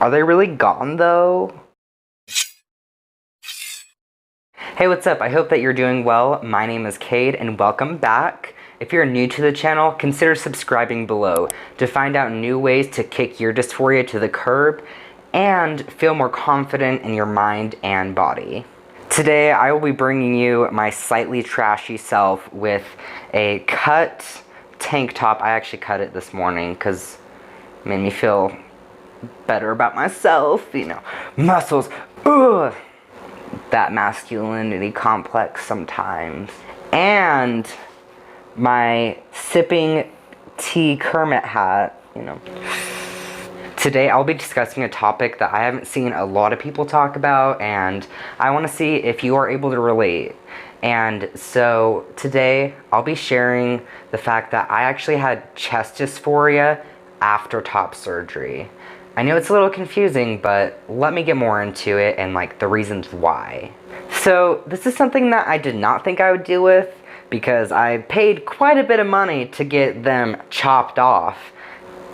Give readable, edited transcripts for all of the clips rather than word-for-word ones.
Are they really gone though? Hey, what's up? I hope that you're doing well. My name is Cade and welcome back. If you're new to the channel, consider subscribing below to find out new ways to kick your dysphoria to the curb and feel more confident in your mind and body. Today, I will be bringing you my slightly trashy self with a cut tank top. I actually cut it this morning because it made me feel better about myself, you know, muscles, ugh, that masculinity complex sometimes. And my sipping tea Kermit hat, you know. Today I'll be discussing a topic that I haven't seen a lot of people talk about, and I want to see if you are able to relate. And so today I'll be sharing the fact that I actually had chest dysphoria after top surgery. I know it's a little confusing, but let me get more into it and like the reasons why. So this is something that I did not think I would deal with because I paid quite a bit of money to get them chopped off.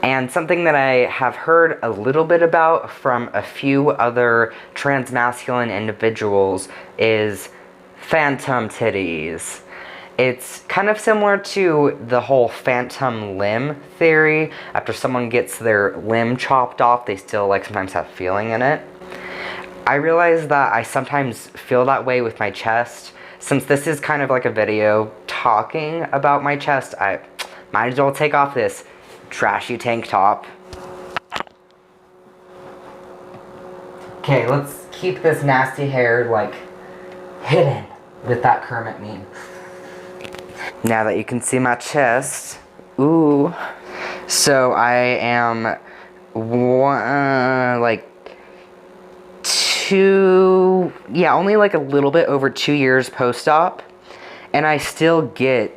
And something that I have heard a little bit about from a few other transmasculine individuals is phantom titties. It's kind of similar to the whole phantom limb theory. After someone gets their limb chopped off, they still like sometimes have feeling in it. I realize that I sometimes feel that way with my chest. Since this is kind of like a video talking about my chest, I might as well take off this trashy tank top. Okay, let's keep this nasty hair like hidden with that Kermit meme. Now that you can see my chest, ooh. So I am only like a little bit over 2 years post-op, and I still get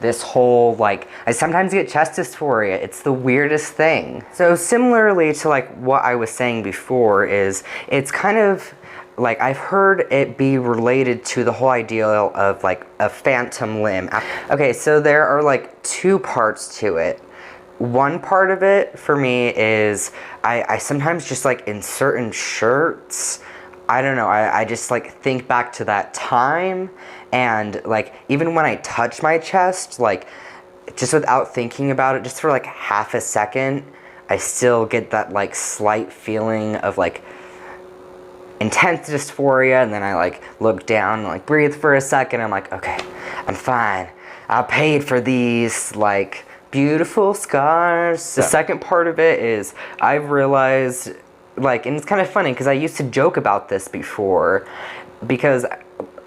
this whole, like, I sometimes get chest dysphoria. It's the weirdest thing. So similarly to like what I was saying before, is it's kind of like I've heard it be related to the whole idea of like a phantom limb. Okay, so there are like two parts to it. One part of it for me is I sometimes just like in certain shirts, I don't know, I just like think back to that time, and like even when I touch my chest, like just without thinking about it, just for like half a second, I still get that like slight feeling of like intense dysphoria, and then I like look down and like breathe for a second. I'm like, okay, I'm fine. I paid for these like beautiful scars. The second part of it is I've realized, like, and it's kind of funny because I used to joke about this before, because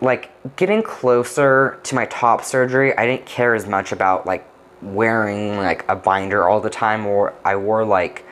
like getting closer to my top surgery, I didn't care as much about like wearing like a binder all the time, or I wore like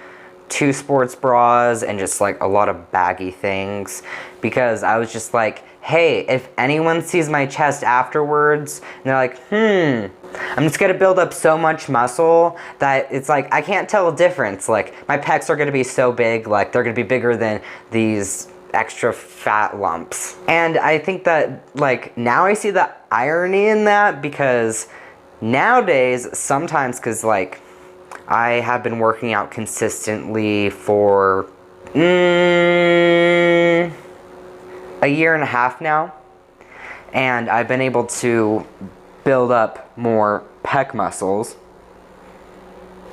2 sports bras and just like a lot of baggy things, because I was just like, hey, if anyone sees my chest afterwards and they're like, I'm just gonna build up so much muscle that it's like I can't tell a difference. Like my pecs are gonna be so big, like they're gonna be bigger than these extra fat lumps. And I think that like now I see the irony in that, because nowadays sometimes, because like I have been working out consistently for a year and a half now, and I've been able to build up more pec muscles.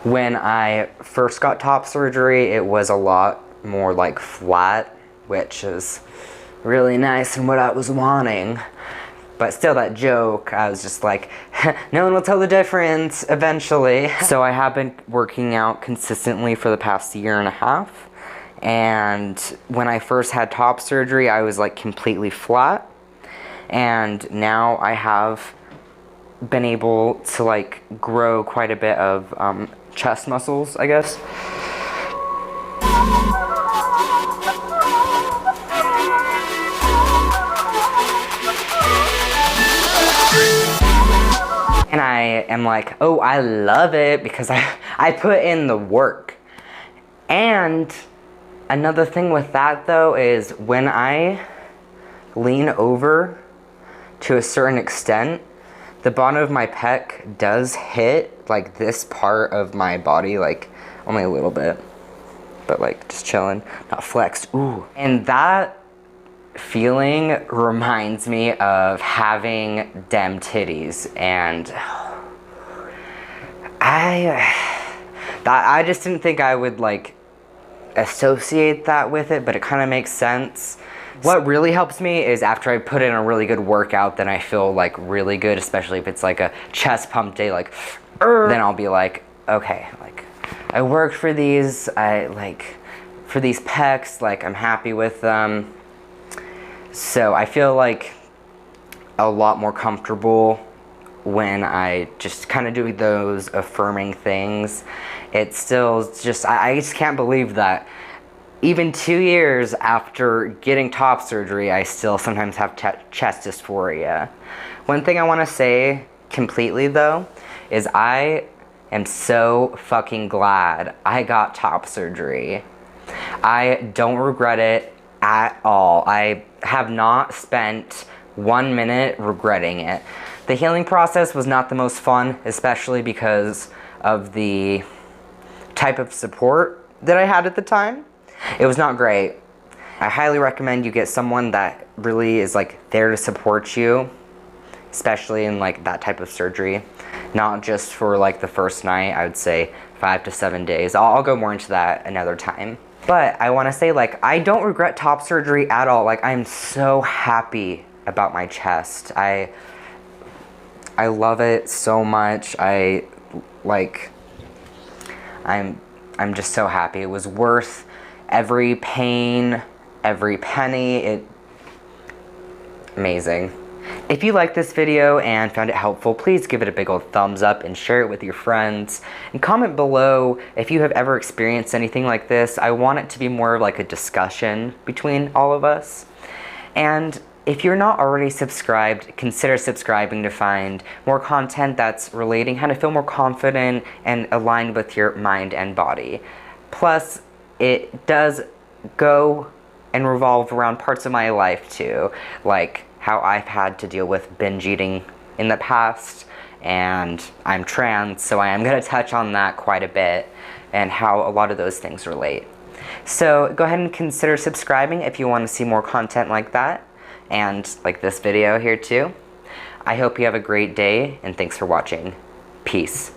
When I first got top surgery, it was a lot more like flat, which is really nice and what I was wanting. But still, that joke, I was just like, no one will tell the difference eventually. So I have been working out consistently for the past year and a half. And when I first had top surgery, I was like completely flat. And now I have been able to like grow quite a bit of chest muscles, I guess. And I am like, oh, I love it because I put in the work. And another thing with that though is when I lean over to a certain extent, the bottom of my pec does hit like this part of my body, like only a little bit. but like just chilling, not flexed. Ooh. And that feeling reminds me of having dem titties, and I just didn't think I would like associate that with it, but it kind of makes sense. What really helps me is after I put in a really good workout, then I feel like really good, especially if it's like a chest pump day, like, then I'll be like, okay, like I worked for these, for these pecs, like I'm happy with them. So I feel like a lot more comfortable when I just kind of do those affirming things. It's still just, I just can't believe that even 2 years after getting top surgery, I still sometimes have chest dysphoria. One thing I want to say completely though, is I am so fucking glad I got top surgery. I don't regret it at all. I have not spent 1 minute regretting it. The healing process was not the most fun, especially because of the type of support that I had at the time. It was not great. I highly recommend you get someone that really is like there to support you, especially in like that type of surgery. Not just for like the first night, I would say 5 to 7 days. I'll go more into that another time. But I want to say, like, I don't regret top surgery at all. Like, I'm so happy about my chest. I love it so much. I'm just so happy. It was worth every pain, every penny. Amazing. If you liked this video and found it helpful, please give it a big old thumbs up and share it with your friends. And comment below if you have ever experienced anything like this. I want it to be more of like a discussion between all of us. And if you're not already subscribed, consider subscribing to find more content that's relating how to feel more confident and aligned with your mind and body. Plus, it does go and revolve around parts of my life too, like how I've had to deal with binge eating in the past, and I'm trans, so I am going to touch on that quite a bit and how a lot of those things relate. So go ahead and consider subscribing if you want to see more content like that, and like this video here too. I hope you have a great day, and thanks for watching. Peace.